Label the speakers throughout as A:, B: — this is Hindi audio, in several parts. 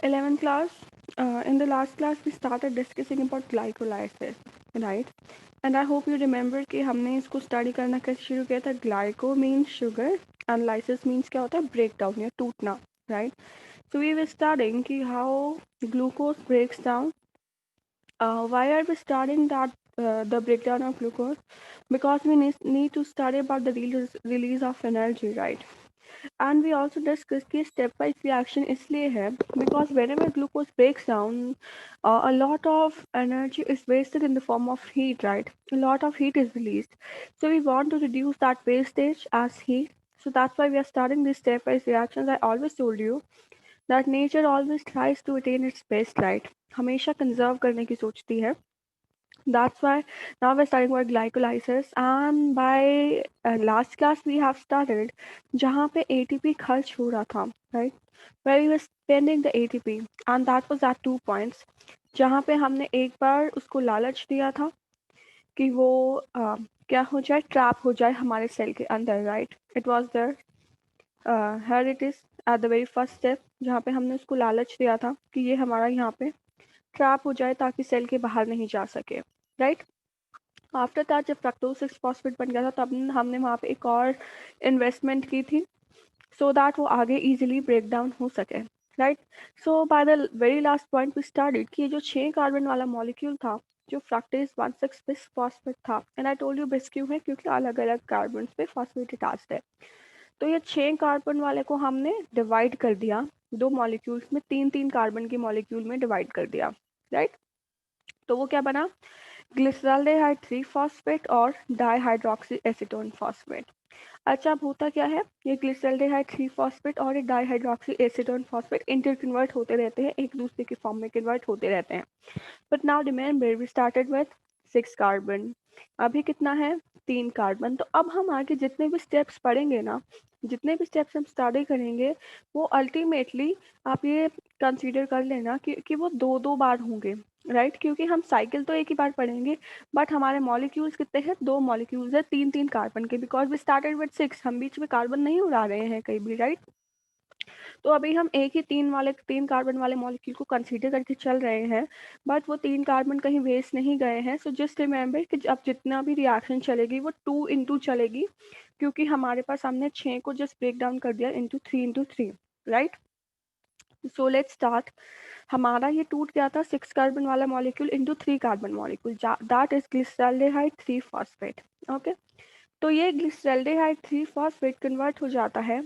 A: 11th class, in the last class we started discussing about glycolysis, right? And I hope you remember कि हमने इसको स्टडी करना कैसे शुरू किया था. Glyco means sugar and lysis means क्या होता है, ब्रेक डाउन या टूटना, right? So we were studying कि how glucose breaks down. Why are we studying that, the breakdown of glucose? Because we need to study about the release of energy, right? And we also discussed कि step wise reaction इसलिए है because whenever glucose breaks down, a lot of energy is wasted in the form of heat, right? A lot of heat is released. So we want to reduce that wastage as heat. So that's why we are starting these step wise reactions. I always told you that nature always tries to attain its best, right? हमेशा conserve करने की सोचती है. That's why now we're starting with glycolysis, and by last class we have started जहाँ पे ATP खर्च हो रहा था, right? Where we were spending the ATP, and that was at 2 points. जहाँ पे हमने एक बार उसको लालच दिया था कि वो क्या हो जाए, ट्रैप हो जाए हमारे सेल के अंदर, right? It was there, here it is at the very first step, जहाँ पे हमने उसको लालच दिया था कि ये हमारा यहाँ पे ट्रैप हो जाए ताकि सेल के बाहर नहीं जा सके, राइट? आफ्टर दैट जब फ्रक्टोज 6 फॉस्फेट बन गया था तब हमने वहाँ पे एक और इन्वेस्टमेंट की थी सो दैट वो आगे इजीली ब्रेक डाउन हो सके, right? So by the very last point we started कि ये जो 6 कार्बन वाला मॉलिक्यूल था जो फ्रक्टेज 1,6 बिस फॉस्फेट था, एंड आई टोल्ड यू बिस क्यों है, क्योंकि अलग अलग कार्बन पे फॉस्फेट अटैच्ड है. तो ये 6 कार्बन वाले को हमने डिवाइड कर दिया दो मॉलिक्यूल्स में, 3-3 कार्बन के मॉलिक्यूल में डिवाइड कर दिया, राइट? तो वो क्या बना, ग्लिसरॉल्डिहाइड 3 फॉस्फेट और डाईहाइड्रोक्सी एसीटोन फॉस्फेट. अच्छा, अब होता क्या है, ये ग्लिसरॉल्डिहाइड 3 फॉस्फेट और ये डाईहाइड्रोक्सी एसीटोन फॉस्फेट इंटरकन्वर्ट होते रहते हैं, एक दूसरे के फॉर्म में कन्वर्ट होते रहते हैं. But now remember we started with 6 carbon. अभी कितना है, 3 कार्बन. तो अब हम आगे जितने भी स्टेप्स पढ़ेंगे ना, जितने भी स्टेप्स हम स्टडी करेंगे, वो अल्टीमेटली आप ये कंसीडर कर लेना कि वो दो दो बार होंगे, राइट? क्योंकि हम साइकिल तो एक ही बार पढ़ेंगे बट हमारे मॉलिक्यूल्स कितने हैं, 2 मॉलिक्यूल्स है 3-3 कार्बन के, बिकॉज वी स्टार्टेड विद 6, हम बीच में कार्बन नहीं उड़ा रहे हैं कहीं भी, राइट? तो अभी हम एक ही 3 कार्बन वाले मॉलिक्यूल को कंसीडर करके चल रहे हैं, बट वो 3 कार्बन कहीं वेस्ट नहीं गए हैं. सो जस्ट रिमेंबर कि अब जितना भी रिएक्शन चलेगी वो 2 into चलेगी, क्योंकि हमारे पास हमने 6 को जस्ट ब्रेक डाउन कर दिया into 3, right? So let's start. हमारा ये टूट गया था 6 कार्बन वाला molecule into 3 carbon molecule, that is glyceraldehyde 3 phosphate. Okay, तो ये ग्लिसरॉल्डिहाइड 3 फॉस्फेट कन्वर्ट हो जाता है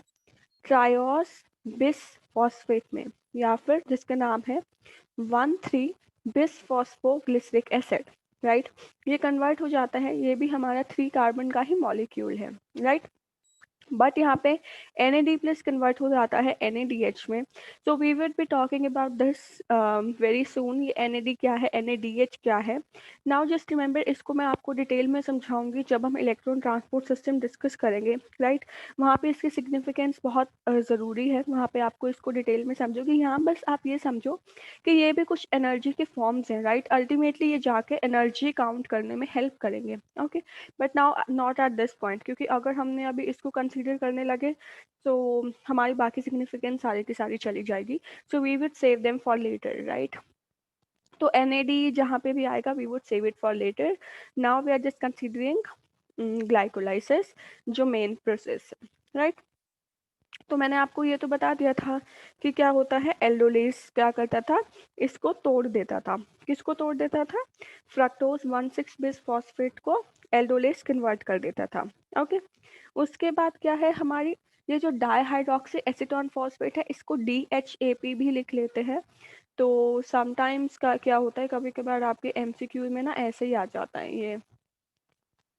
A: ट्रायोस बिस फॉस्फेट में, या फिर जिसका नाम है 1,3 बिस फॉस्फोग्लिसरिक एसिड, राइट? ये कन्वर्ट हो जाता है, ये भी हमारा 3 कार्बन का ही मॉलिक्यूल है, राइट? बट यहाँ पे NAD प्लस कन्वर्ट हो जाता है NADH में. So we will be talking about this very soon. ये NAD क्या है, NADH क्या है. नाउ जस्ट रिमेंबर, इसको मैं आपको डिटेल में समझाऊंगी जब हम इलेक्ट्रॉन ट्रांसपोर्ट सिस्टम डिस्कस करेंगे, राइट? वहाँ पे इसकी सिग्निफिकेंस बहुत ज़रूरी है, वहाँ पे आपको इसको डिटेल में समझोगे. यहाँ बस आप ये समझो कि ये भी कुछ एनर्जी के फॉर्म्स हैं, राइट? अल्टीमेटली ये जाके एनर्जी काउंट करने में हेल्प करेंगे, okay? But now not at this point, क्योंकि अगर हमने अभी इसको कंसीडर करने लगे तो हमारी बाकी सिग्निफिकेंस सारी की सारी चली जाएगी. So we would save them for later, right? तो NAD जहाँ पे भी आएगा we would save it for later. Now we are just considering glycolysis, जो मेन प्रोसेस है, राइट? तो मैंने आपको ये तो बता दिया था कि क्या होता है, एल्डोलेस क्या करता था, इसको तोड़ देता था. किसको तोड़ देता था, फ्रक्टोज 1,6 बिस फॉस्फेट को एल्डोलेस कन्वर्ट कर देता था, ओके? उसके बाद क्या है, हमारी ये जो डाईहाइड्रोक्सी एसीटोन फॉस्फेट है इसको DHAP भी लिख लेते हैं. तो समटाइम्स का क्या होता है, कभी कभार आपके MCQ में ना ऐसे ही आ जाता है ये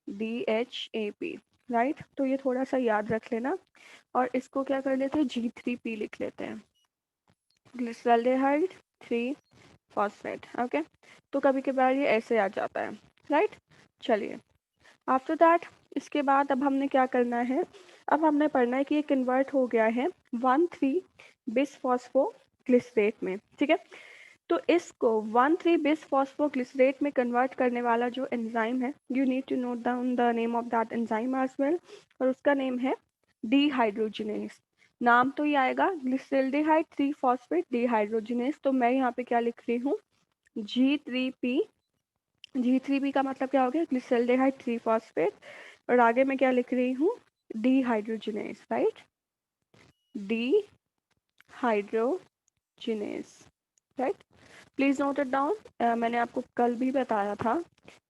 A: DHAP, राइट? तो ये थोड़ा सा याद रख लेना. और इसको क्या कर लेते हैं, G3P लिख लेते हैं, ग्लिसरॉल्डिहाइड 3 फॉस्फेट, ओके? तो कभी कभार ये ऐसे आ जाता है, राइट? चलिए, आफ्टर दैट इसके बाद अब हमने क्या करना है, अब हमने पढ़ना है कि ये कन्वर्ट हो गया है 1,3 बिस फॉस्फोग्लिसरेट में, ठीक है? तो इसको 1,3 बिस फॉस्फोग्लिसरेट में कन्वर्ट करने वाला जो एंजाइम है, you need to note down the name of that enzyme as well, और उसका नेम है डिहाइड्रोजिनेस. नाम तो ये आएगा ग्लिसरल्डिहाइड 3 फॉस्फेट डिहाइड्रोजिनेस। तो मैं यहाँ पे क्या लिख रही हूँ, G3P। G3P का मतलब क्या हो गया, ग्लिसरल्डिहाइड 3 फॉस्फेट, और आगे मैं क्या लिख रही हूँ, dehydrogenase, right, dehydrogenase, right. Please note it down. मैंने आपको कल भी बताया था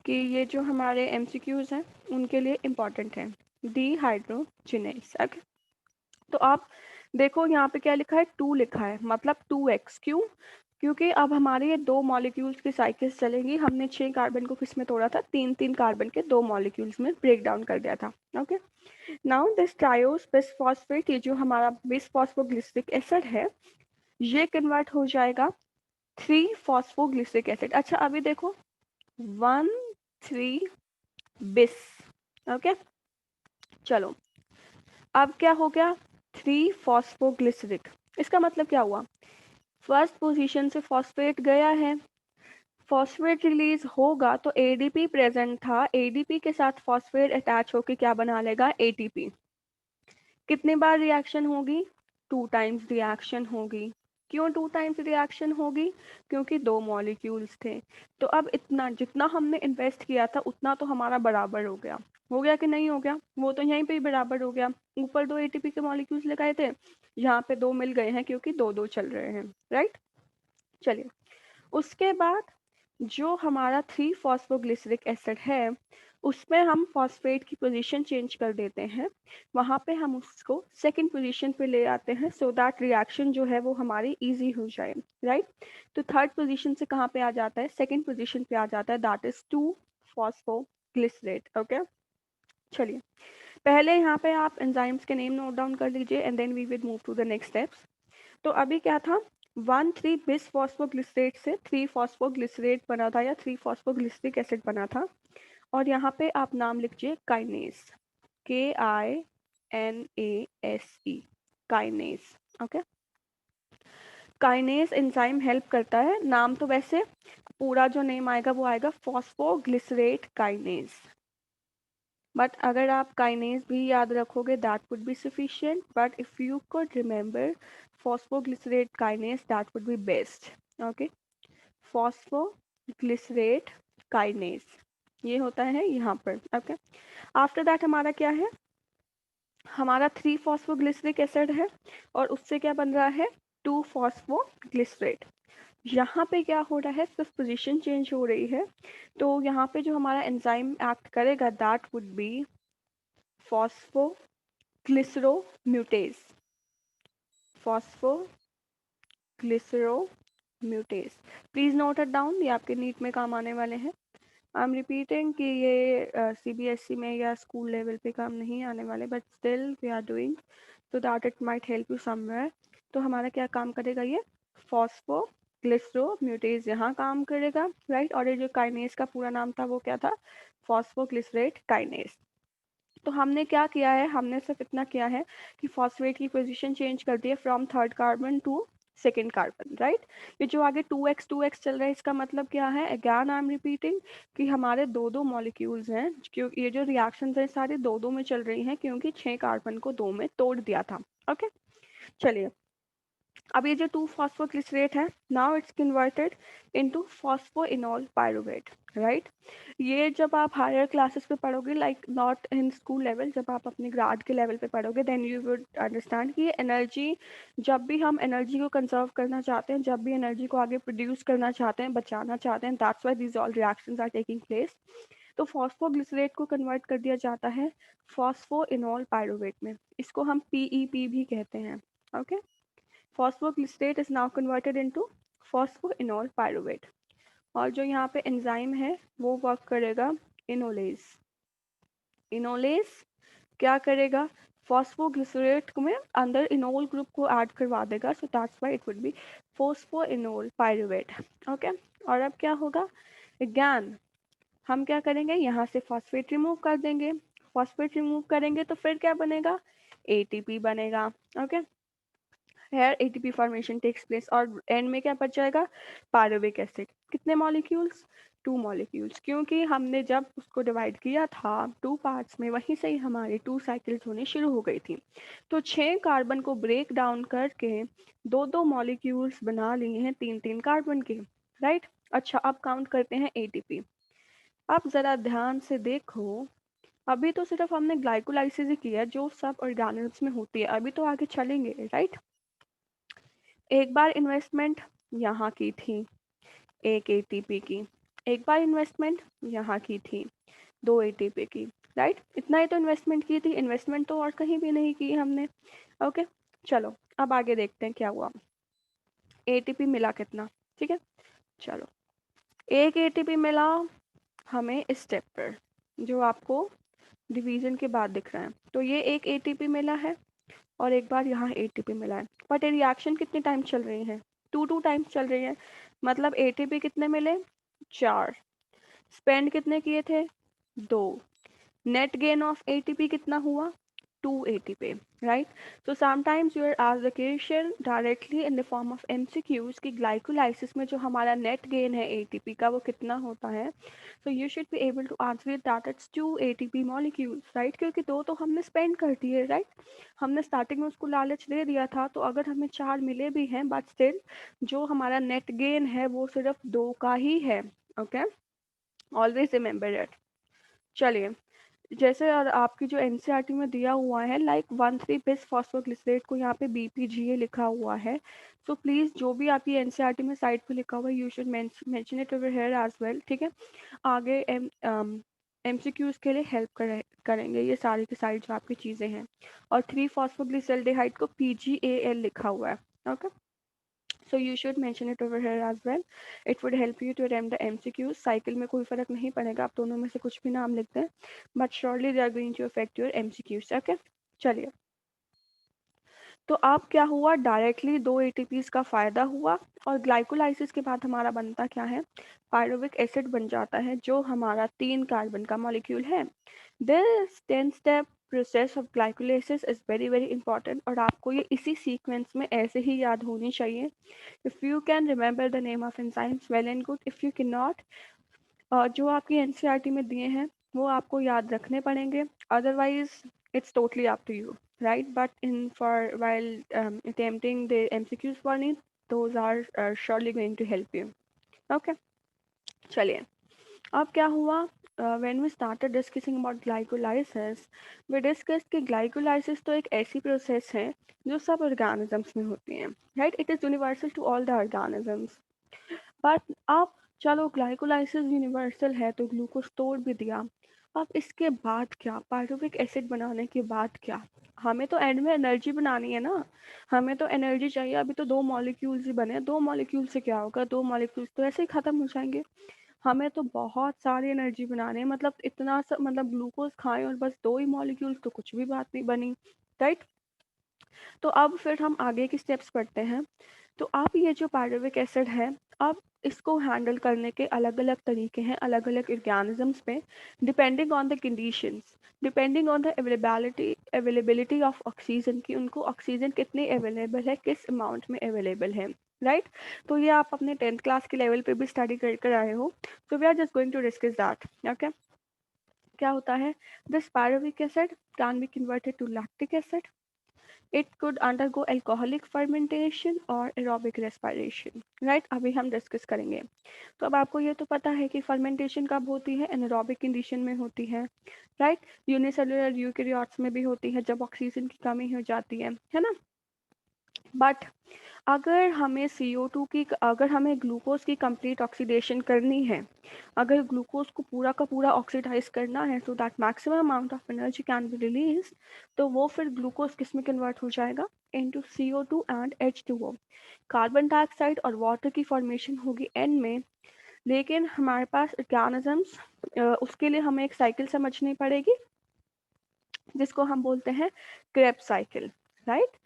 A: कि ये जो हमारे एमसीक्यूज हैं उनके लिए इम्पॉर्टेंट है, डिहाइड्रोजिनेस। ओके, तो आप देखो यहाँ पे क्या लिखा है, 2 लिखा है, मतलब 2x। क्यों? क्योंकि अब हमारे ये 2 मॉलिक्यूल्स की साइकिल्स चलेंगी। हमने 6 कार्बन को किस में तोड़ा था, 3-3 कार्बन के 2 मॉलिक्यूल्स में ब्रेक डाउन कर दिया था। Okay, now this triose bisphosphate, ये जो हमारा बिसफॉस्फोग्लिसरिक एसिड है, ये कन्वर्ट हो जाएगा 3 फॉस्फोग्लिसरिक एसिड। अच्छा अभी देखो 1,3 बिस। ओके, चलो अब क्या हो गया, 3 फॉस्फोग्लिसरिक। इसका मतलब क्या हुआ, फर्स्ट पोजीशन से फॉस्फेट गया है, फॉस्फेट रिलीज होगा तो एडीपी प्रेजेंट था, एडीपी के साथ फॉस्फेट अटैच होकर क्या बना लेगा, एटीपी। कितने बार रिएक्शन होगी, 2 टाइम्स रिएक्शन होगी। क्यों 2 टाइम्स रिएक्शन होगी, क्योंकि 2 मॉलिक्यूल्स थे। तो अब इतना जितना हमने इन्वेस्ट किया था उतना तो हमारा बराबर हो गया कि नहीं हो गया, वो तो यहीं पे ही बराबर हो गया। ऊपर 2 एटीपी के मॉलिक्यूल्स लगाए थे, यहाँ पे 2 मिल गए हैं क्योंकि 2-2 चल रहे हैं, राइट। चलिए, उसके बाद जो हमारा 3 फॉस्फोग्लिसरिक एसिड है उसमें हम फॉस्फेट की पोजीशन चेंज कर देते हैं, वहां पे हम उसको सेकंड पोजीशन पे ले आते हैं सो दैट रिएक्शन जो है वो हमारी इजी हो जाए, राइट। तो थर्ड पोजीशन से कहाँ पे आ जाता है, सेकंड पोजीशन पे आ जाता है, दैट इज 2 फॉस्फोग्लिसरेट। ओके, चलिए पहले यहाँ पे आप एंजाइम्स के नेम नोट डाउन कर लीजिए and then we will move to the next steps. तो अभी क्या था, 1,3 बिस फॉस्फोग्लिसरेट से 3 फॉस्फोग्लिसरेट बना था या 3 फॉस्फोग्लिसरिक एसिड बना था, और यहाँ पे आप नाम लिखिए kinase, KINASE, kinase. Okay, kinase enzyme help करता है, नाम तो वैसे पूरा जो नेम आएगा वो आएगा फॉस्फोग्लिसरेट काइनेस, बट अगर आप काइनेस भी याद रखोगे that would be sufficient, but if you could remember phosphoglycerate kinase that would B best. Okay, phosphoglycerate kinase ये होता है यहाँ पर। ओके, आफ्टर दैट हमारा क्या है, हमारा 3 फॉस्फोग्लिसरिक एसिड है और उससे क्या बन रहा है, 2 फॉस्फोग्लिसरेट। यहाँ पे क्या हो रहा है, सिर्फ पोजीशन चेंज हो रही है, तो यहाँ पे जो हमारा एंजाइम एक्ट करेगा that would be phosphoglyceromutase, phosphoglyceromutase. Please note it down, ये आपके नीट में काम आने वाले हैं। आई एम रिपीटिंग कि ये सीबीएसई में या स्कूल लेवल पे काम नहीं आने वाले, but still we are doing so that it might help you somewhere. तो हमारा क्या काम करेगा, ये फॉस्फोग्लिसरोम्यूटेज यहाँ काम करेगा, राइट। और ये जो काइनेस का पूरा नाम था वो क्या था, फॉस्फोग्लिसरेट काइनेस। तो हमने क्या किया है, हमने सिर्फ इतना किया है कि फॉस्फेट की पोजीशन चेंज कर दी है from third carbon to second carbon, right. ये जो आगे 2x चल रहा है इसका मतलब क्या है, अगेन आई एम रिपीटिंग कि हमारे 2-2 मॉलिक्यूल्स हैं, क्योंकि ये जो रिएक्शंस हैं सारे 2-2 में चल रही हैं क्योंकि 6 कार्बन को 2 में तोड़ दिया था। ओके, चलिए अब ये जो 2 फॉस्फोग्लिसरेट है, now it's converted into phosphoenol pyruvate, right. ये जब आप हायर क्लासेस पे पढ़ोगे, like not in school level, जब आप अपने ग्राड के लेवल पे पढ़ोगे देन यू वुड अंडरस्टैंड कि एनर्जी, जब भी हम एनर्जी को कंजर्व करना चाहते हैं, जब भी एनर्जी को आगे प्रोड्यूस करना चाहते हैं, बचाना चाहते हैं, that's why these all reactions are taking place. तो फॉस्फोग्लिसरेट को कन्वर्ट कर दिया जाता है फॉस्फोइनोल पायरुवेट में, इसको हम PEP भी कहते हैं। Okay, phosphoglycerate is now converted into phosphoenol pyruvate, और जो यहाँ पे एंजाइम है वो वर्क करेगा इनोलेज। इनोलेज क्या करेगा, फॉस्फोग्लिसरेट में अंदर इनोल ग्रुप को ऐड करवा देगा, so that's why it would B phosphoenol pyruvate. Okay, और अब क्या होगा, अगेन हम क्या करेंगे, यहाँ से फॉस्फेट रिमूव कर देंगे, फॉस्फेट रिमूव करेंगे तो फिर क्या बनेगा, ATP बनेगा। Okay, here ATP formation takes place और एंड में क्या बच जाएगा, पायरुविक एसिड। कितने मॉलिक्यूल्स? 2 मॉलिक्यूल्स, क्योंकि हमने जब उसको डिवाइड किया था 2 पार्ट्स में, वहीं से ही हमारी 2 साइकिल्स होनी शुरू हो गई थी। तो 6 कार्बन को ब्रेक डाउन करके 2-2 मॉलिक्यूल्स बना लिए हैं 3-3 कार्बन के, राइट? अच्छा, अब काउंट करते हैं एटीपी। अब ज़रा ध्यान से देखो, अभी तो सिर्फ हमने ग्लाइकोलाइसिस ही किया है जो सब ऑर्गेनिल्स में होती है, अभी तो आगे चलेंगे, राइट? एक बार इन्वेस्टमेंट यहाँ की थी 1 एटीपी की, एक बार इन्वेस्टमेंट यहाँ की थी 2 एटीपी की, राइट? इतना ही तो इन्वेस्टमेंट की थी, इन्वेस्टमेंट तो और कहीं भी नहीं की हमने। ओके, चलो अब आगे देखते हैं क्या हुआ। एटीपी मिला कितना, ठीक है? चलो, 1 एटीपी मिला हमें इस स्टेप पर, जो आपको डिवीजन के बाद दिख रहा है। तो ये 1 एटीपी मिला है और एक बार यहाँ एटीपी मिला है, बट ये रिएक्शन कितने टाइम चल रही है? 2 टाइम्स चल रही है, मतलब एटीपी कितने मिले? 4। स्पेंड कितने किए थे? 2। नेट गेन ऑफ एटीपी कितना हुआ? 2 ATP, right? So sometimes you are asked the question directly in the form of MCQs कि ग्लाइकोलाइसिस में जो हमारा नेट गेन है एटीपी का वो कितना होता है। So you should be able to answer it that it's 2 ATP molecules, right? क्योंकि 2 तो हमने स्पेंड कर दिए, राइट? हमने स्टार्टिंग में उसको लालच दे दिया था, तो अगर हमें 4 मिले भी हैं बट स्टिल जो हमारा नेट गेन है वो सिर्फ 2 का ही है। Okay, always remember it. चलिए, जैसे और आपकी जो एनसीईआरटी में दिया हुआ है लाइक 1,3 बिस फॉस्फोग्लिसरेट को यहाँ पे बीपीजीए लिखा हुआ है। सो प्लीज़ जो भी आपकी एनसीईआरटी में साइट पे लिखा हुआ है you should mention it over here as well, ठीक है? आगे एमसीक्यूज के लिए हेल्प करेंगे ये सारी की सारी जो आपकी चीज़ें हैं। और 3 फॉस्फोग्लिसल्डिहाइड को पीजीएएल लिखा हुआ है। Okay, so you should mention it over here as well. It would help you to attempt the MCQs. Cycle में कोई फर्क नहीं पड़ेगा, आप दोनों में से कुछ भी नाम लिख दें, but surely they are going to affect your MCQs. Okay, चलिए, तो अब क्या हुआ? डायरेक्टली 2 एटीपीज का फायदा हुआ और ग्लाइकोलाइसिस के बाद हमारा बनता क्या है? पायरुविक एसिड बन जाता है जो हमारा 3 कार्बन का मॉलिक्यूल है। This 10 step process of glycolysis is very very important और आपको ये इसी सीक्वेंस में ऐसे ही याद होनी चाहिए। If you can remember the name of enzymes well and good, if you can not, जो आपकी एनसीईआरटी में दिए हैं वो आपको याद रखने पड़ेंगे, otherwise it's totally up to you, right? But in for while attempting the MCQs for it, those are surely going to help you. Okay, चलिए, अब क्या हुआ? When we started discussing about glycolysis, we discussed कि glycolysis तो एक ऐसी प्रोसेस है जो सब ऑर्गेनिजम्स में होती है, right? It is universal to all the organisms. But अब चलो ग्लाइकोलाइसिस यूनिवर्सल है तो ग्लूकोज तोड़ भी दिया, अब इसके बाद क्या? पायरुविक एसिड बनाने के बाद क्या? हमें तो एंड में एनर्जी बनानी है ना, हमें तो एनर्जी चाहिए। अभी तो 2 मॉलिक्यूल्स ही बने, 2 मॉलिक्यूल से क्या होगा? 2 मॉलिक्यूल्स तो ऐसे ही खत्म हो जाएंगे। हमें तो बहुत सारी एनर्जी बनाने हैं, मतलब इतना सा, मतलब ग्लूकोज खाएं और बस 2 ही मॉलिक्यूल्स तो कुछ भी बात नहीं बनी, राइट? तो अब फिर हम आगे की स्टेप्स पढ़ते हैं। तो अब ये जो पायरुविक एसिड है, अब इसको हैंडल करने के अलग अलग तरीके हैं अलग अलग ऑर्गेनिजम्स पे, depending on the conditions, depending on the availability of oxygen की, उनको ऑक्सीजन कितनी अवेलेबल है, किस अमाउंट में अवेलेबल है, राइट? तो ये आप अपने 10th क्लास के लेवल पे भी स्टडी कर आए हो, तो we are just going to discuss that. Okay, क्या होता है? This pyruvic acid can be converted to lactic acid, it could undergo alcoholic fermentation और aerobic respiration, राइट? अभी हम डिस्कस करेंगे। तो अब आपको ये तो पता है कि फर्मेंटेशन कब होती है? एनारोबिक कंडीशन में होती है, राइट? यूनिसेलुलर यूकेरियोट्स में भी होती है जब ऑक्सीजन की कमी हो जाती है ना? बट अगर हमें CO2 की, अगर हमें ग्लूकोज की कंप्लीट ऑक्सीडेशन करनी है, अगर ग्लूकोज को पूरा का पूरा ऑक्सीडाइज करना है तो that maximum amount of energy can be release, तो वो फिर ग्लूकोज किस में कन्वर्ट हो जाएगा? Into CO2 and H2O, carbon dioxide और वाटर की फॉर्मेशन होगी एन में। लेकिन हमारे पास ऑर्गेनिजम्स, उसके लिए हमें एक साइकिल समझनी पड़ेगी जिसको हम बोलते हैं Krebs cycle, right?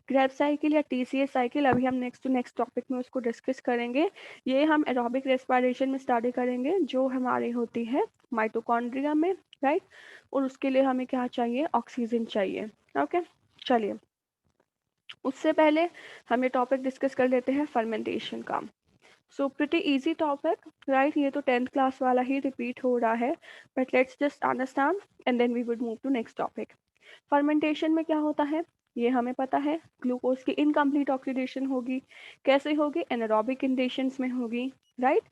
A: Krebs cycle या TCA साइकिल, अभी हम नेक्स्ट टॉपिक में उसको डिस्कस करेंगे। ये हम एरोबिक रेस्पिरेशन में स्टडी करेंगे जो हमारी होती है माइटोकॉन्ड्रिया में, राइट? और उसके लिए हमें क्या चाहिए? ऑक्सीजन चाहिए। ओके, चलिए, उससे पहले हम ये टॉपिक डिस्कस कर लेते हैं फर्मेंटेशन का। So pretty easy topic, right? ये तो 10th क्लास वाला ही रिपीट हो रहा है, but let's just understand and then we would move to next topic. Fermentation में क्या होता है, ये हमें पता है। ग्लूकोज की इनकम्प्लीट ऑक्सीडेशन होगी। कैसे होगी? एनारोबिक कंडीशंस में होगी, राइट?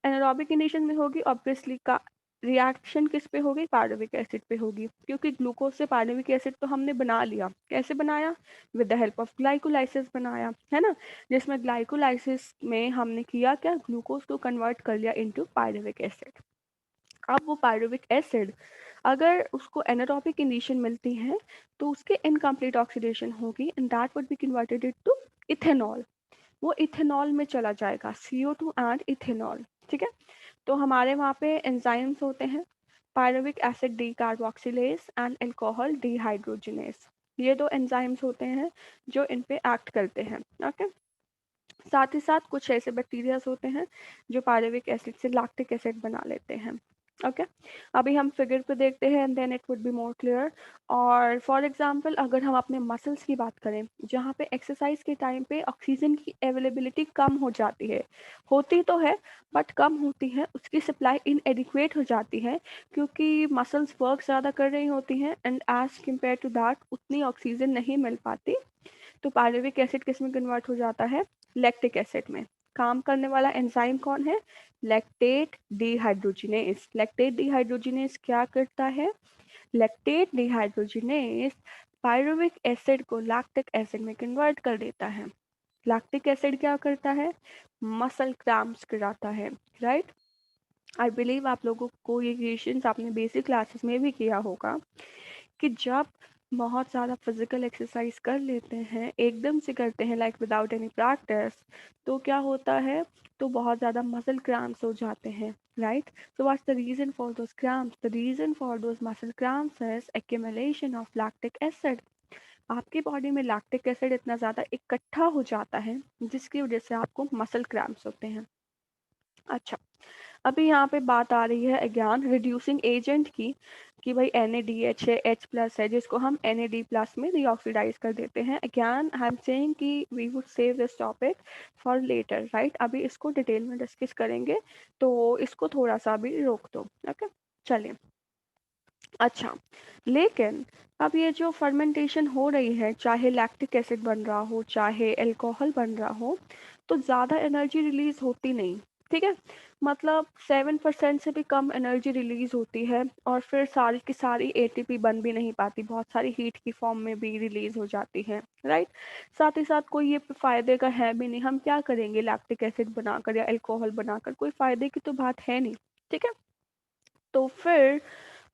A: एनारोबिक कंडीशन में होगी, ऑब्वियसली का रिएक्शन किस पे होगी? पायरुविक एसिड पे होगी, क्योंकि ग्लूकोज से पायरुविक एसिड तो हमने बना लिया। कैसे बनाया? With the help of glycolysis बनाया, है ना? जिसमें ग्लाइकोलाइसिस में हमने किया क्या? ग्लूकोज को कन्वर्ट कर लिया इनटू पायरुविक एसिड। अब वो पायरुविक एसिड अगर उसको एनारोबिक कंडीशन मिलती है तो उसके इनकम्प्लीट ऑक्सीडेशन होगी and that would be converted into ethanol. वो इथेनॉल में चला जाएगा, CO2 एंड इथेनॉल, ठीक है? तो हमारे वहाँ पे एंजाइम्स होते हैं, pyruvic acid decarboxylase and alcohol dehydrogenase. ये दो एंजाइम्स होते हैं जो इन पे एक्ट करते हैं, ओके? साथ ही साथ कुछ ऐसे बैक्टीरियाज होते हैं जो पायरुविक एसिड से लैक्टिक एसिड बना लेते हैं, ओके? अभी हम फिगर पे देखते हैं and then it would be more clear. और फॉर एग्जांपल अगर हम अपने मसल्स की बात करें, जहाँ पे एक्सरसाइज के टाइम पे ऑक्सीजन की अवेलेबिलिटी कम हो जाती है, होती तो है बट कम होती है, उसकी सप्लाई इनएडिक्वेट हो जाती है, क्योंकि मसल्स वर्क ज़्यादा कर रही होती हैं and as compare to that उतनी ऑक्सीजन नहीं मिल पाती। तो पायरुविक एसिड किस में कन्वर्ट हो जाता है? लैक्टिक एसिड में। काम करने वाला एंजाइम कौन है? Lactate dehydrogenase. लैक्टेट डिहाइड्रोजिनेज क्या करता है? लैक्टेट डिहाइड्रोजिनेज पायरुविक एसिड को लैक्टिक एसिड में कन्वर्ट कर देता है। लैक्टिक एसिड क्या करता है? मसल क्रैम्प्स कराता है, राइट? आई बिलीव आप लोगों को ये क्वेश्चंस आपने बेसिक क्लासेस में भी किया होगा कि जब बहुत ज़्यादा फिजिकल एक्सरसाइज कर लेते हैं, एकदम से करते हैं लाइक विदाउट एनी प्रैक्टिस, तो क्या होता है? तो बहुत ज़्यादा मसल क्रैम्प्स हो जाते हैं, right? So what's the reason for those cramps? The reason for those muscle cramps is accumulation of lactic acid. आपकी बॉडी में लैक्टिक एसिड इतना ज़्यादा इकट्ठा हो जाता है जिसकी वजह से आपको मसल क्रैम्प्स होते हैं। अच्छा, अभी यहाँ पे बात आ रही है अगेन रिड्यूसिंग एजेंट की, कि भाई NaDH है, H+ है, जिसको हम NAD+ में रीऑक्सीडाइज कर देते हैं। अगेन आई एम सेइंग कि we would save this topic for later, right? अभी इसको डिटेल में डिस्कस करेंगे, तो इसको थोड़ा सा अभी रोक दो, ओके? चलिए, अच्छा, लेकिन अब ये जो फर्मेंटेशन हो रही है, चाहे लैक्टिक एसिड बन रहा हो चाहे अल्कोहल बन रहा हो, तो ज़्यादा एनर्जी रिलीज होती नहीं, ठीक है? मतलब 7% से भी कम एनर्जी रिलीज होती है और फिर सारी की सारी ATP बन भी नहीं पाती, बहुत सारी हीट की फॉर्म में भी रिलीज हो जाती है, राइट? साथ ही साथ कोई ये फायदे का है भी नहीं। हम क्या करेंगे लैक्टिक एसिड बनाकर या अल्कोहल बनाकर? कोई फायदे की तो बात है नहीं, ठीक है? तो फिर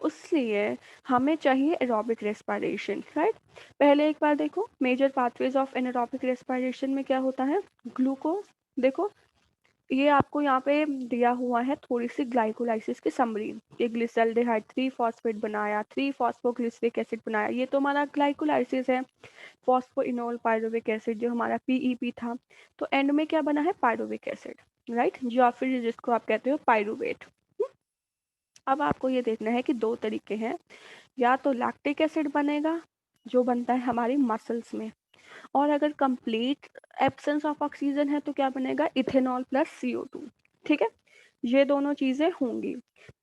A: उसलिए हमें चाहिए एरोबिक रेस्पिरेशन, राइट? पहले एक बार देखो major pathways of anaerobic respiration में क्या होता है? ग्लूकोज, देखो ये आपको यहाँ पे दिया हुआ है थोड़ी सी ग्लाइकोलाइसिस की समरी। ये ग्लिसल्डेहाइड 3 फॉस्फेट बनाया, 3 फॉस्फोग्लिसरिक एसिड बनाया, ये तो हमारा ग्लाइकोलाइसिस है। फॉस्फोइनोल पायरुविक एसिड जो हमारा PEP था, तो एंड में क्या बना है? Pyruvic acid, right? जो आप फिर जिसको आप कहते हो पायरुवेट। अब आपको ये देखना है कि दो तरीके हैं, या तो लैक्टिक एसिड बनेगा जो बनता है हमारी मसल्स में, और अगर कंप्लीट एब्सेंस ऑफ ऑक्सीजन है तो क्या बनेगा? इथेनॉल प्लस CO2, ठीक है? ये दोनों चीज़ें होंगी।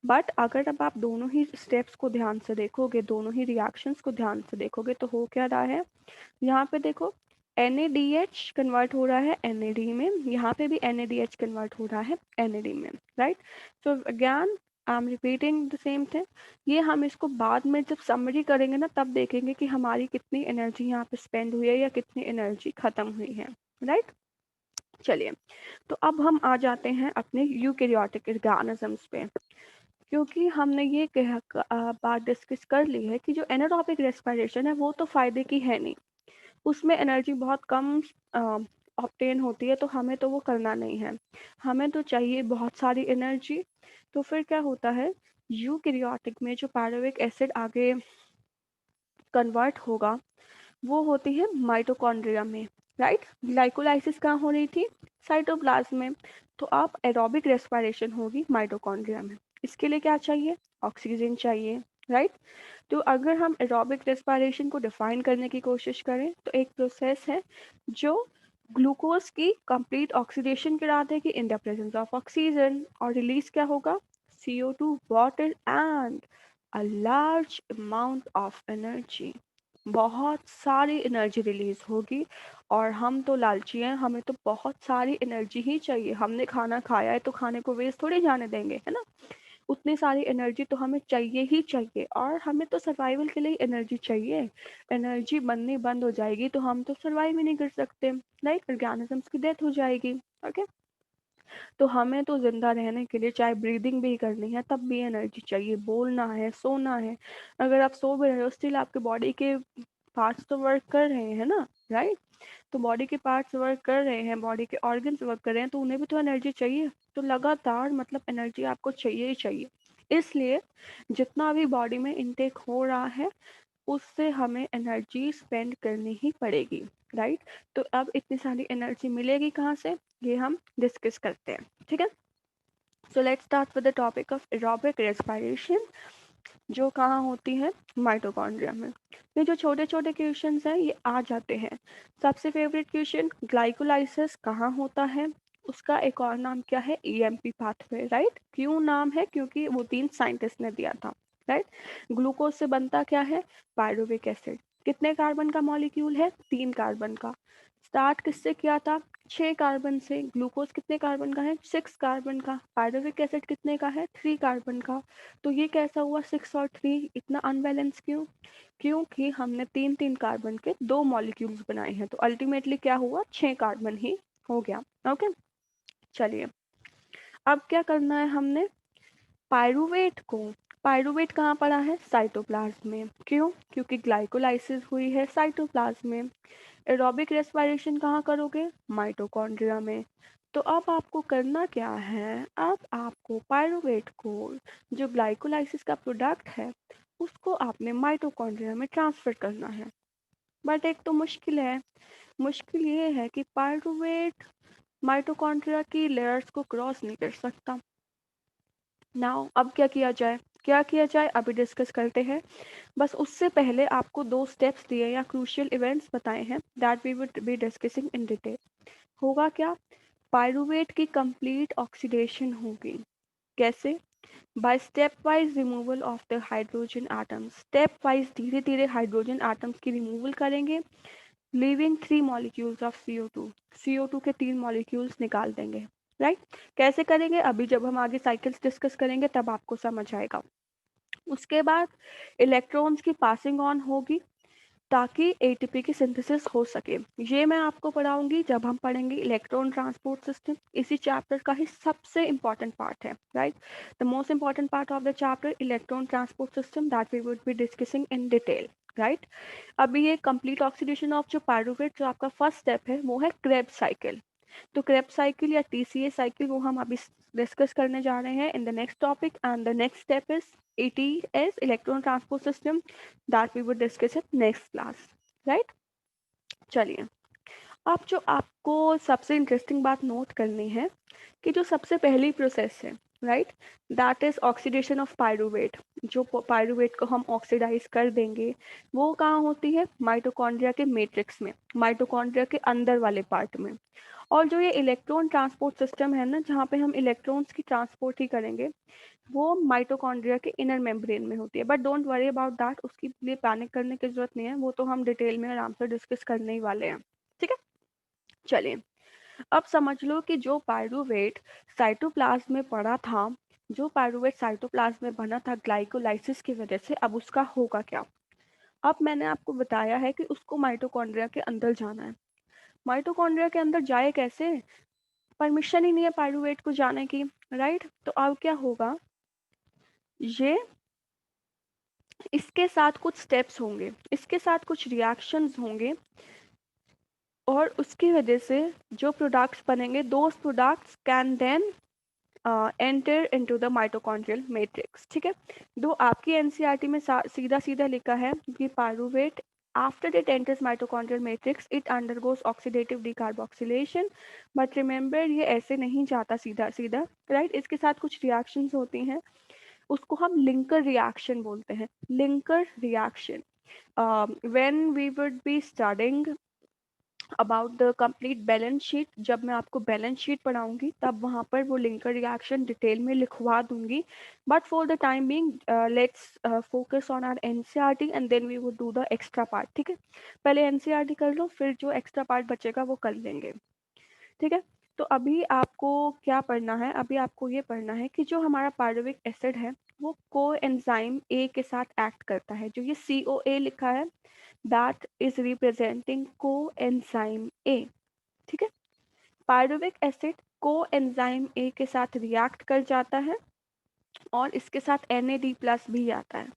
A: बट अगर अब आप दोनों ही स्टेप्स को ध्यान से देखोगे, दोनों ही रिएक्शंस को ध्यान से देखोगे, तो हो क्या रहा है? यहाँ पे देखो NaDH कन्वर्ट हो रहा है NAD में, यहाँ पे भी NaDH कन्वर्ट हो रहा है NAD में, right? So again I am repeating the same thing. ये हम इसको बाद में जब समरी करेंगे ना, तब देखेंगे कि हमारी कितनी एनर्जी यहाँ पे स्पेंड हुई है या कितनी एनर्जी खत्म हुई है, राइट? चलिए, तो अब हम आ जाते हैं अपने यूकेरियोटिक ऑर्गेनिजम्स पे, क्योंकि हमने ये बात डिस्कस कर ली है कि जो एनारोबिक रेस्पिरेशन है वो तो फायदे की है नहीं, उसमें एनर्जी बहुत कम ऑब्टेन होती है, तो हमें तो वो करना नहीं है। हमें तो चाहिए बहुत सारी एनर्जी। तो फिर क्या होता है? यूकेरियोटिक में जो पायरुविक एसिड आगे कन्वर्ट होगा वो होती है माइटोकॉन्ड्रिया में, राइट? ग्लाइकोलाइसिस कहाँ हो रही थी? साइटोप्लाज्म में। तो अब एरोबिक रेस्पिरेशन होगी माइटोकॉन्ड्रिया में। इसके लिए क्या चाहिए? ऑक्सीजन चाहिए, राइट? तो अगर हम एरोबिक रेस्पिरेशन को डिफाइन करने की कोशिश करें तो एक प्रोसेस है जो ग्लूकोज की कंप्लीट ऑक्सीडेशन करा देगी in the presence of oxygen, और रिलीज क्या होगा, CO2, water and a large amount of energy. बहुत सारी एनर्जी रिलीज होगी, और हम तो लालची हैं, हमें तो बहुत सारी एनर्जी ही चाहिए। हमने खाना खाया है तो खाने को वेस्ट थोड़ी जाने देंगे, है ना। उतनी सारी एनर्जी तो हमें चाहिए ही चाहिए, और हमें तो सर्वाइवल के लिए एनर्जी चाहिए। एनर्जी बननी बंद हो जाएगी तो हम तो सर्वाइव ही नहीं कर सकते, लाइक ऑर्गेनिजम्स की डेथ हो जाएगी। ओके, तो हमें तो जिंदा रहने के लिए चाहे ब्रीदिंग भी करनी है तब भी एनर्जी चाहिए, बोलना है, सोना है। अगर आप सो भी रहे हो स्टिल आपके बॉडी के पार्ट्स तो वर्क कर रहे हैं ना, राइट। तो बॉडी के पार्ट्स वर्क कर रहे हैं, बॉडी के ऑर्गन्स वर्क कर रहे हैं, तो उन्हें भी तो एनर्जी चाहिए। तो लगातार मतलब एनर्जी आपको चाहिए ही चाहिए। इसलिए जितना भी बॉडी में इनटेक हो रहा है उससे हमें एनर्जी स्पेंड करनी ही पड़ेगी, राइट। तो अब इतनी सारी एनर्जी मिलेगी कहाँ से, ये हम डिस्कस करते हैं, ठीक है। So let's start with the topic of aerobic respiration, जो कहाँ होती है, माइटोकॉन्ड्रिया में। ये जो छोटे छोटे क्वेश्चंस हैं ये आ जाते हैं। सबसे फेवरेट क्वेश्चन, ग्लाइकोलाइसिस कहाँ होता है, उसका एक और नाम क्या है, EMP पाथवे, राइट। क्यों नाम है, क्योंकि वो 3 साइंटिस्ट ने दिया था, राइट। ग्लूकोज से बनता क्या है, पायरुविक एसिड। कितने कार्बन का मॉलिक्यूल है, 3 कार्बन का। स्टार्ट किससे किया था, 6 कार्बन से। ग्लूकोज कितने कार्बन का है, 6 कार्बन का। पायरुविक एसिड कितने का है, 3 कार्बन का। तो ये कैसा हुआ, 6 और 3 इतना अनबैलेंस क्यों, क्योंकि हमने 3 3 कार्बन के 2 मॉलिक्यूल्स बनाए हैं, तो अल्टीमेटली क्या हुआ, 6 कार्बन ही हो गया। ओके, चलिए अब क्या करना है हमने, पायरुवेट को, पायरुवेट कहाँ पड़ा है, साइटोप्लाज्म में। क्यों, क्योंकि ग्लाइकोलाइसिस हुई है साइटोप्लाज्म में। एरोबिक रेस्पिरेशन कहाँ करोगे, माइटोकॉन्ड्रिया में। तो अब आपको करना क्या है, अब आपको पायरुवेट को, जो ग्लाइकोलाइसिस का प्रोडक्ट है, उसको आपने माइटोकॉन्ड्रिया में ट्रांसफर करना है। बट एक तो मुश्किल है, मुश्किल ये है कि पायरुवेट माइटोकॉन्ड्रिया की लेयर्स को क्रॉस नहीं कर सकता। नाउ अब क्या किया जाए, क्या किया जाए अभी डिस्कस करते हैं। बस उससे पहले आपको 2 स्टेप्स दिए या क्रूशियल इवेंट्स बताए हैं that we would be discussing in detail. होगा क्या, पायरुवेट की कंप्लीट ऑक्सीडेशन होगी। कैसे, by step wise removal of the hydrogen atoms. Step wise धीरे धीरे हाइड्रोजन एटम्स की रिमूवल करेंगे, leaving 3 molecules of CO2। CO2 के 3 मॉलिक्यूल्स निकाल देंगे, राइट। कैसे करेंगे, अभी जब हम आगे साइकिल्स डिस्कस करेंगे तब आपको समझ आएगा। उसके बाद इलेक्ट्रॉन्स की पासिंग ऑन होगी ताकि ATP की सिंथेसिस हो सके। ये मैं आपको पढ़ाऊंगी जब हम पढ़ेंगे इलेक्ट्रॉन ट्रांसपोर्ट सिस्टम। इसी चैप्टर का ही सबसे इम्पॉर्टेंट पार्ट है, right. The most important part of the chapter electron transport system that we would be discussing in detail, right. अभी ये कंप्लीट ऑक्सीडेशन ऑफ जो पायरुवेट, जो आपका फर्स्ट स्टेप है वो है क्रेब्स साइकिल। तो क्रेब्स साइकिल या TCA साइकिल वो हम अभी डिस्कस करने जा रहे हैं in the next topic, and the next step is ETS, electron transport system, that we would discuss it next class, right. चलिए अब जो आपको सबसे इंटरेस्टिंग बात नोट करनी है कि जो सबसे पहली प्रोसेस है, right, that is oxidation of pyruvate. जो पायरुवेट को हम ऑक्सीडाइज कर देंगे वो कहाँ होती है, माइटोकॉन्ड्रिया के मैट्रिक्स में, माइटोकॉन्ड्रिया के अंदर वाले पार्ट में। और जो ये इलेक्ट्रॉन ट्रांसपोर्ट सिस्टम है ना, जहाँ पे हम इलेक्ट्रॉन्स की ट्रांसपोर्ट ही करेंगे, वो माइटोकॉन्ड्रिया के इनर मेम्ब्रेन में होती है। But don't worry about that, उसके लिए पैनिक करने की जरूरत नहीं है, वो तो हम डिटेल में आराम से डिस्कस करने ही वाले हैं, ठीक है। चलिए अब समझ लो कि जो पायरुवेट साइटोप्लाज्म में पड़ा था, जो पायरुवेट साइटोप्लाज्म में बना था ग्लाइकोलाइसिस की वजह से, अब उसका होगा क्या। अब मैंने आपको बताया है कि उसको माइटोकॉन्ड्रिया के अंदर जाना है। माइटोकॉन्ड्रिया के अंदर जाए कैसे, परमिशन ही नहीं है पायरुवेट को जाने की, राइट। तो अब क्या होगा, ये इसके साथ कुछ स्टेप्स होंगे, इसके साथ कुछ रिएक्शंस होंगे, और उसकी वजह से जो प्रोडक्ट्स बनेंगे, those products can then enter into the mitochondrial matrix, ठीक है। दो आपकी एनसीईआरटी में सीधा सीधा लिखा है कि pyruvate after it enters mitochondrial matrix it undergoes oxidative decarboxylation, but remember ये ऐसे नहीं जाता सीधा सीधा, राइट। इसके साथ कुछ रिएक्शंस होती हैं, उसको हम लिंकर रिएक्शन बोलते हैं, linker reaction. When we would be studying about the complete balance sheet, जब मैं आपको बैलेंस शीट पढ़ाऊंगी तब वहाँ पर वो लिंकर रिएक्शन डिटेल में लिखवा दूंगी. But for the time being let's focus on our NCERT and then we would do the extra part. ठीक है, पहले एनसीईआरटी कर लो, फिर जो एक्स्ट्रा पार्ट बचेगा वो कर लेंगे. ठीक है, तो अभी आपको क्या पढ़ना है, अभी आपको ये पढ़ना है कि जो हमारा पायरुविक एसिड है वो कोएंजाइम ए के साथ एक्ट करता है. जो ये COA लिखा है that is representing coenzyme A. ठीक है, पायरुविक एसिड कोएंजाइम ए के साथ रिएक्ट कर जाता है और इसके साथ NAD+ भी आता है.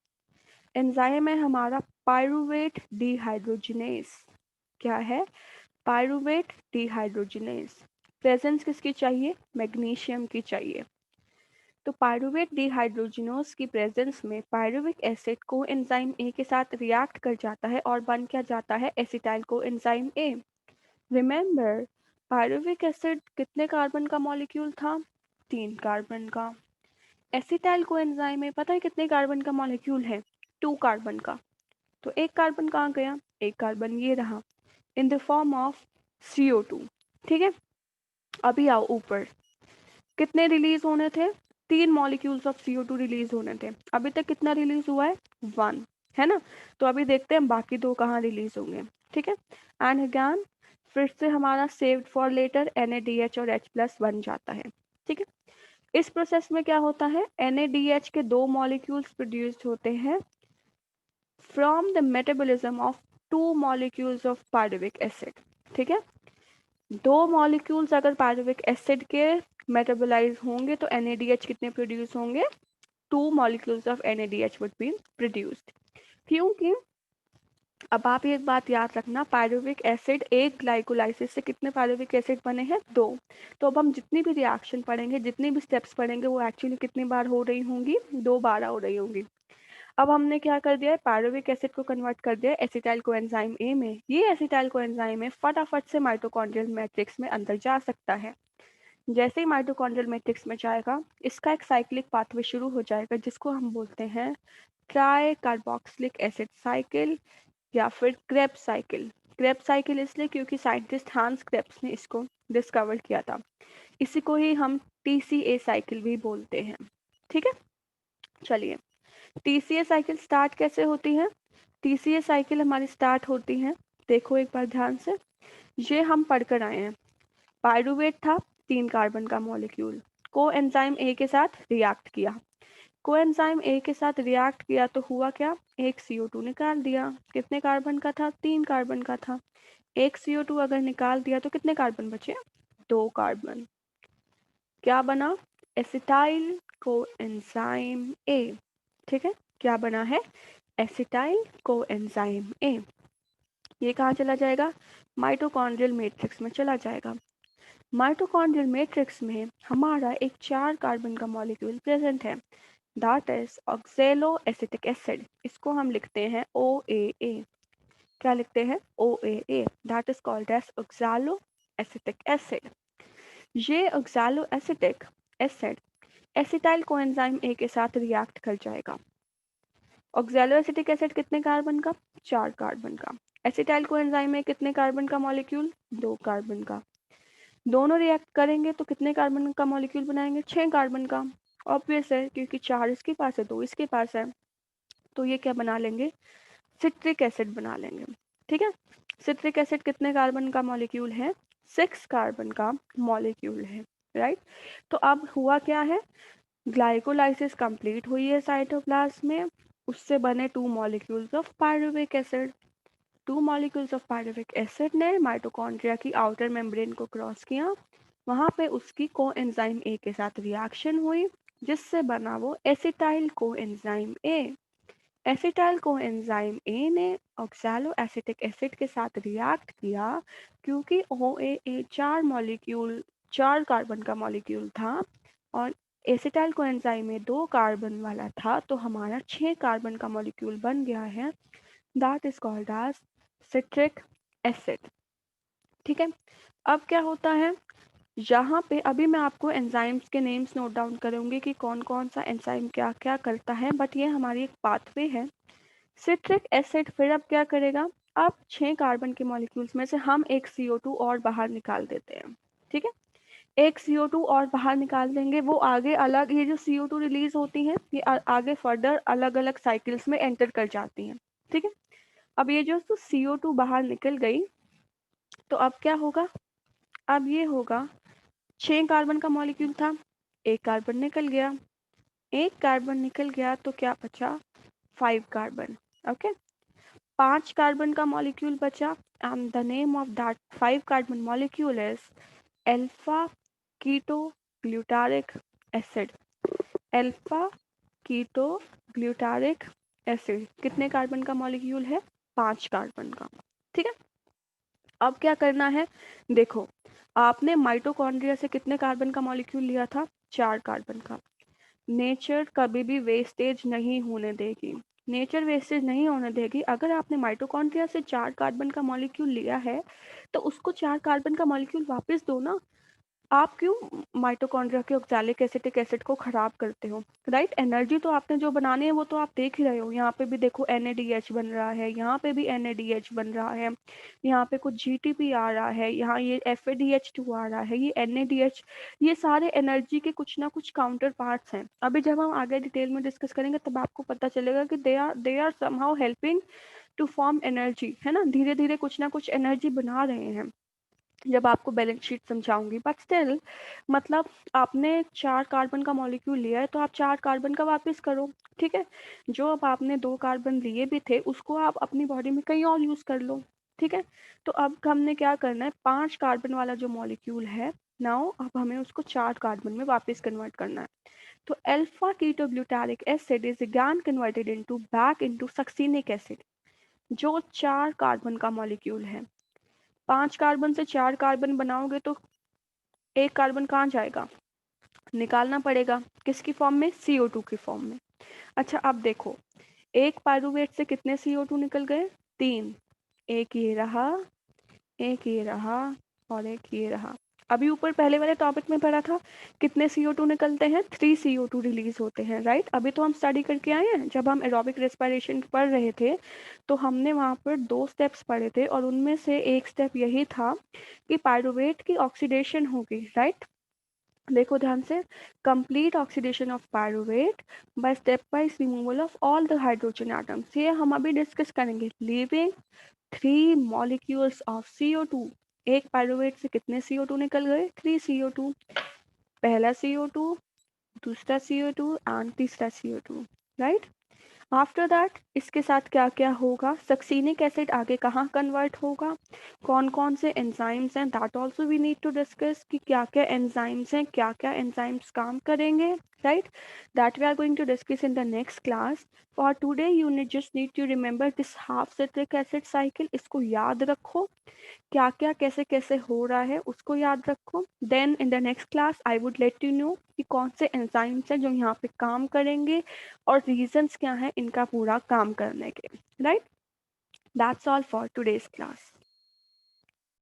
A: एंजाइम है हमारा पायरुवेट डिहाइड्रोजिनेस. क्या है? Pyruvate dehydrogenase. प्रेजेंस किसकी चाहिए? मैग्नीशियम की चाहिए. तो पायरुवेट डिहाइड्रोजिनोज की प्रेजेंस में पायरुविक एसिड को एंजाइम ए के साथ रिएक्ट कर जाता है और बन क्या जाता है? Acetyl co enzyme A. Remember, pyruvic acid कितने कार्बन का मॉलिक्यूल था? 3 कार्बन का. एसिटाइल को एंजाइम में पता है कितने कार्बन का मॉलिक्यूल है? 2 कार्बन का. तो एक कार्बन कहाँ गया? एक कार्बन ये रहा इन द फॉर्म ऑफ CO2. ठीक है, अभी आओ ऊपर. कितने रिलीज होने थे? 3 मॉलिक्यूल्स ऑफ CO2 रिलीज होने थे. अभी तक कितना रिलीज हुआ है? 1, है ना. तो अभी देखते हैं बाकी 2 कहाँ रिलीज होंगे. ठीक है, एंड अगेन फिर से हमारा सेव्ड फॉर लेटर NADH और H+ बन जाता है. ठीक है, इस प्रोसेस में क्या होता है? NADH के 2 मॉलिक्यूल्स प्रोड्यूस्ड होते हैं from the metabolism of 2 molecules of pyruvic acid. ठीक है, 2 मॉलिक्यूल्स अगर पायरुविक एसिड के मेटाबोलाइज होंगे तो NADH कितने प्रोड्यूस होंगे? 2 molecules of NADH would be produced. क्योंकि अब आप एक बात याद रखना, पायरुविक एसिड एक ग्लाइकोलाइसिस से कितने पायरुविक एसिड बने हैं? 2. तो अब हम जितनी भी रिएक्शन पढ़ेंगे, जितनी भी स्टेप्स पढ़ेंगे वो एक्चुअली कितनी बार हो रही होंगी? 2 बार हो रही होंगी. अब हमने क्या कर दिया है? पायरुविक एसिड को कन्वर्ट कर दिया एसिटाइल कोएंजाइम ए में. ये एसिटाइल कोएंजाइम में फटाफट से माइटोकॉन्ड्रियल मैट्रिक्स में अंदर जा सकता है. जैसे ही माइटोकॉन्ड्रियल मैट्रिक्स में जाएगा इसका एक साइक्लिक पाथवे शुरू हो जाएगा जिसको हम बोलते हैं ट्राई कार्बोक्सिलिक एसिड साइकिल या फिर क्रेब्स साइकिल. क्रेब्स साइकिल इसलिए क्योंकि साइंटिस्ट हांस क्रेब्स ने इसको डिस्कवर किया था. इसी को ही हम TCA साइकिल भी बोलते हैं. ठीक है, चलिए, TCA साइकिल स्टार्ट कैसे होती है? TCA साइकिल हमारी स्टार्ट होती है, देखो एक बार ध्यान से, ये हम पढ़कर आए हैं. पायरुवेट था 3 कार्बन का मॉलिक्यूल, कोएंजाइम ए के साथ रिएक्ट किया. कोएंजाइम ए के साथ रिएक्ट किया तो हुआ क्या? एक CO2 निकाल दिया. कितने कार्बन का था? 3 कार्बन का था. एक CO2 अगर निकाल दिया तो कितने कार्बन बचे? 2 कार्बन. क्या बना? एसिटाइल कोएंजाइम ए. ठीक है, क्या बना है? एसिटाइल कोएंजाइम ए. ये कहाँ चला जाएगा? माइटोकॉन्ड्रियल मैट्रिक्स में चला जाएगा. माइटोकॉन्ड्रियल मैट्रिक्स में हमारा एक 4 कार्बन का मॉलिक्यूल प्रेजेंट है, that is oxaloacetic acid. इसको हम लिखते हैं OAA. क्या लिखते हैं? OAA. That is called as oxaloacetic acid. ये oxaloacetic acid acetyl coenzyme A के साथ रिएक्ट कर जाएगा. ऑक्सैलो एसिटिक एसिड कितने कार्बन का? 4 कार्बन का. एसिटाइल कोएंजाइम में कितने कार्बन का मॉलिक्यूल? 2 कार्बन का. दोनों रिएक्ट करेंगे तो कितने कार्बन का मॉलिक्यूल बनाएंगे? 6 कार्बन का. ऑब्वियस है क्योंकि 4 इसके पास है, 2 इसके पास है, तो ये क्या बना लेंगे? सिट्रिक एसिड बना लेंगे. ठीक है, सिट्रिक एसिड कितने कार्बन का मॉलिक्यूल है? 6 कार्बन का मॉलिक्यूल है. राइट, तो अब हुआ क्या है? ग्लाइकोलाइसिस कंप्लीट हुई है साइटोप्लाज्म में, उससे बने 2 molecules of pyruvic acid. 2 molecules of pyruvic acid ने माइटोकॉन्ड्रिया की आउटर मेम्ब्रेन को क्रॉस किया. वहां पे उसकी कोएंजाइम ए के साथ रिएक्शन हुई जिससे बना वो एसिटाइल कोएंजाइम ए. एसिटाइल कोएंजाइम ए ने ऑक्सैलो एसिटिक एसिड के साथ रिएक्ट किया क्योंकि OAA 4 कार्बन का मॉलिक्यूल था और एसिटाइल कोएंजाइम में 2 कार्बन वाला था, तो हमारा 6 कार्बन का मॉलिक्यूल बन गया है, that is called as citric acid. ठीक है, अब क्या होता है? यहाँ पे अभी मैं आपको एंजाइम्स के नेम्स नोट डाउन करूँगी कि कौन कौन सा एंजाइम क्या क्या करता है, बट ये हमारी एक पाथवे है. सिट्रिक एसिड फिर अब क्या करेगा? अब 6 कार्बन के मॉलिक्यूल्स में से हम एक CO2 और बाहर निकाल देते हैं, ठीक है। एक CO2 और बाहर निकाल देंगे, वो आगे अलग, ये जो CO2 रिलीज होती हैं ये आगे फर्दर अलग अलग साइकिल्स में एंटर कर जाती हैं, ठीक है। अब ये जो CO2 बाहर निकल गई, तो अब क्या होगा, अब ये होगा 6 कार्बन का मॉलिक्यूल था, एक कार्बन निकल गया, एक कार्बन निकल गया तो क्या बचा, 5 कार्बन, ओके। 5 कार्बन का मॉलिक्यूल बचा and the name of that 5 carbon molecule is alpha keto glutaric acid. Alpha keto glutaric acid कितने कार्बन का मॉलिक्यूल है, 5 कार्बन का, ठीक है। अब क्या करना है, देखो आपने माइटोकॉन्ड्रिया से कितने कार्बन का मॉलिक्यूल लिया था, 4 कार्बन का। नेचर कभी भी वेस्टेज नहीं होने देगी, नेचर वेस्टेज नहीं होने देगी। अगर आपने माइटोकॉन्ड्रिया से 4 कार्बन का मॉलिक्यूल लिया है तो उसको 4 कार्बन का मॉलिक्यूल वापस दो ना। आप क्यों माइटोकॉन्ड्रिया के ऑक्सैलिक एसिटिक एसिड को खराब करते हो, राइट। एनर्जी तो आपने जो बनानी है वो तो आप देख ही रहे हो, यहाँ पे भी देखो NADH बन रहा है, यहाँ पे भी NADH बन रहा है, यहाँ पे कुछ GTP आ रहा है, यहाँ ये FADH2 आ रहा है, ये NADH, ये सारे एनर्जी के कुछ ना कुछ काउंटर पार्ट्स हैं। अभी जब हम आगे डिटेल में डिस्कस करेंगे तब आपको पता चलेगा कि they are somehow helping to form energy, है ना, धीरे धीरे कुछ ना कुछ एनर्जी बना रहे हैं, जब आपको बैलेंस शीट समझाऊंगी। बट स्टिल मतलब आपने 4 कार्बन का मॉलिक्यूल लिया है तो आप 4 कार्बन का वापस करो, ठीक है। जो अब आपने 2 कार्बन लिए भी थे उसको आप अपनी बॉडी में कहीं और यूज कर लो, ठीक है। तो अब हमने क्या करना है, 5 कार्बन वाला जो मॉलिक्यूल है नाउ अब हमें उसको 4 कार्बन में वापस कन्वर्ट करना है। तो alpha ketoglutaric acid is again converted into back into succinic acid, जो 4 कार्बन का मॉलिक्यूल है। 5 कार्बन से 4 कार्बन बनाओगे तो एक कार्बन कहाँ जाएगा, निकालना पड़ेगा, किसकी फॉर्म में, CO2 की फॉर्म में। अच्छा अब देखो, एक पाइरूवेट से कितने CO2 निकल गए, 3, एक ये रहा, एक ये रहा और एक ये रहा। अभी ऊपर पहले वाले टॉपिक में पढ़ा था कितने CO2 निकलते हैं, 3 CO2 रिलीज होते हैं, राइट। अभी तो हम स्टडी करके आए हैं, जब हम एरोबिक रेस्पिरेशन पढ़ रहे थे तो हमने वहाँ पर 2 स्टेप्स पढ़े थे और उनमें से एक स्टेप यही था कि पाइरूवेट की ऑक्सीडेशन होगी, राइट। देखो ध्यान से, complete oxidation of pyruvate bye step wise removal of all the hydrogen atoms, ये हम अभी डिस्कस करेंगे। लीविंग 3 मॉलिक्यूल्स ऑफ CO2, एक पाइरूवेट से कितने CO2 निकल गए, 3 CO2, पहला CO2, दूसरा CO2 एंड तीसरा CO2, राइट। आफ्टर दैट इसके साथ क्या क्या होगा, सक्सीनिक एसिड आगे कहाँ कन्वर्ट होगा, कौन कौन से एंजाइम्स हैं, that also we need to discuss कि क्या क्या एंजाइम्स हैं, क्या क्या एंजाइम्स काम करेंगे, right. That we are going to discuss in the next class. For today you just need to remember this half citric acid cycle, इसको याद रखो, क्या क्या कैसे कैसे हो रहा है उसको याद रखो। Then in the next class I would let you know कि कौन से एंजाइम्स हैं जो यहाँ पे काम करेंगे और रीजंस क्या हैं इनका पूरा काम करने के, right. That's all for today's class.